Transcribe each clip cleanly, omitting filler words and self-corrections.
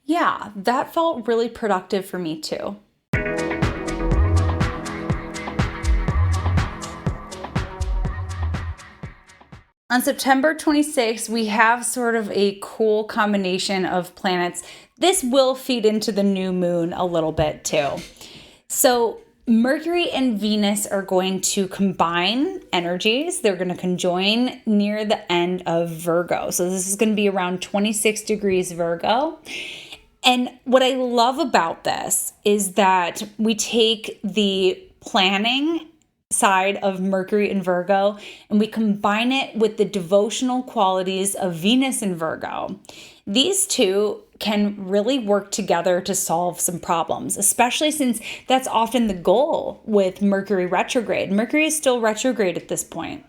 Yeah, that felt really productive for me too. On September 26th, we have sort of a cool combination of planets. This will feed into the new moon a little bit too. So Mercury and Venus are going to combine energies. They're going to conjoin near the end of Virgo. So this is going to be around 26 degrees Virgo. And what I love about this is that we take the planning side of Mercury and Virgo and we combine it with the devotional qualities of Venus and Virgo. These two can really work together to solve some problems, especially since that's often the goal with Mercury retrograde. Mercury is still retrograde at this point.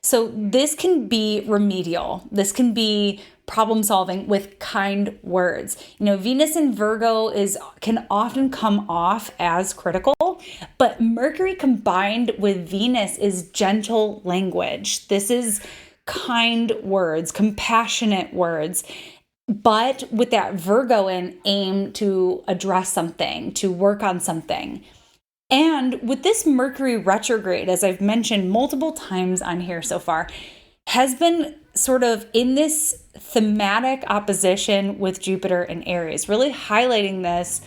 So this can be remedial. This can be problem solving with kind words. Venus in Virgo can often come off as critical, but Mercury combined with Venus is gentle language. This is kind words, compassionate words, but with that Virgo aim to address something, to work on something. And with this Mercury retrograde, as I've mentioned multiple times on here so far, has been sort of in this thematic opposition with Jupiter and Aries, really highlighting this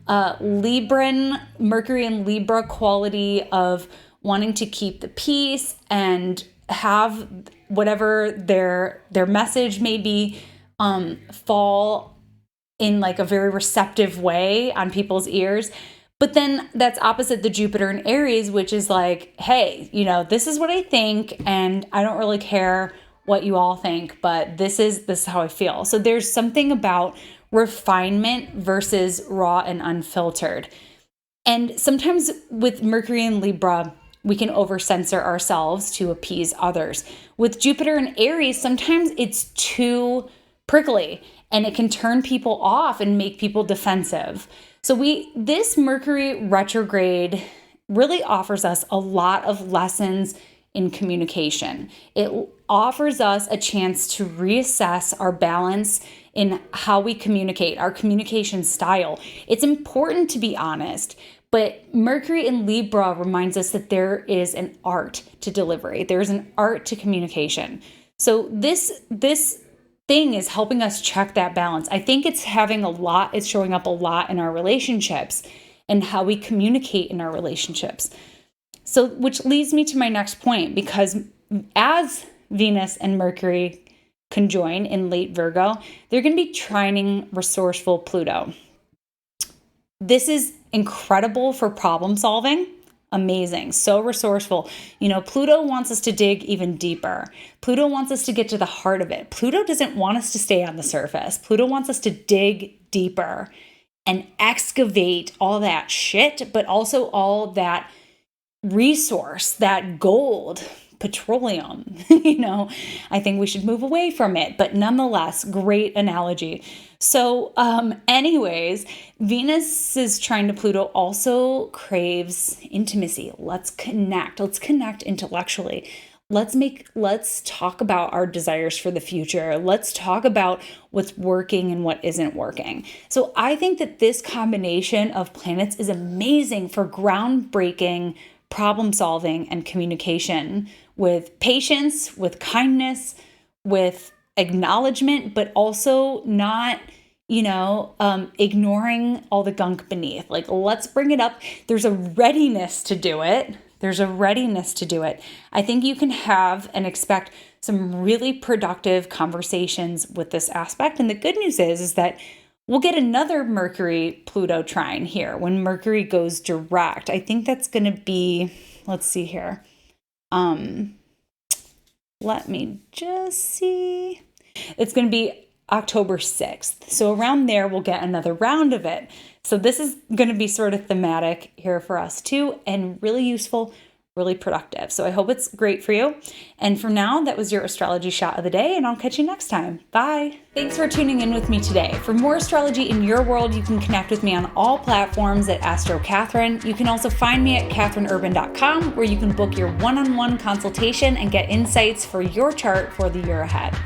Libran, Mercury and Libra quality of wanting to keep the peace and have whatever their message may be fall in like a very receptive way on people's ears. But then that's opposite the Jupiter and Aries, which is like, hey, this is what I think, and I don't really care what you all think, but this is how I feel. So there's something about refinement versus raw and unfiltered. And sometimes with Mercury and Libra, we can over-censor ourselves to appease others. With Jupiter and Aries, sometimes it's too prickly and it can turn people off and make people defensive. So this Mercury retrograde really offers us a lot of lessons in communication. It offers us a chance to reassess our balance in how we communicate, our communication style. It's important to be honest, but Mercury in Libra reminds us that there is an art to delivery. There's an art to communication. So this thing is helping us check that balance. I think it's showing up a lot in our relationships and how we communicate in our relationships. So, which leads me to my next point, because as Venus and Mercury conjoin in late Virgo, they're going to be trining resourceful Pluto. This is incredible for problem solving. Amazing. So resourceful. Pluto wants us to dig even deeper. Pluto wants us to get to the heart of it. Pluto doesn't want us to stay on the surface. Pluto wants us to dig deeper and excavate all that shit, but also all that resource, that gold, petroleum. I think we should move away from it, but nonetheless, great analogy. So anyways, Venus's trine to Pluto also craves intimacy. Let's connect intellectually. Let's talk about our desires for the future. Let's talk about what's working and what isn't working. So I think that this combination of planets is amazing for groundbreaking problem solving and communication with patience, with kindness, with acknowledgement, but also not, ignoring all the gunk beneath. Like, let's bring it up. There's a readiness to do it. I think you can have and expect some really productive conversations with this aspect. And the good news is that we'll get another Mercury-Pluto trine here when Mercury goes direct. I think that's going to be, let's see here. Let me just see. It's going to be October 6th. So around there, we'll get another round of it. So this is going to be sort of thematic here for us too, and really useful, really productive. So I hope it's great for you. And for now, that was your astrology shot of the day, and I'll catch you next time. Bye. Thanks for tuning in with me today. For more astrology in your world, you can connect with me on all platforms at Astro Catherine. You can also find me at catherineurban.com, where you can book your one-on-one consultation and get insights for your chart for the year ahead.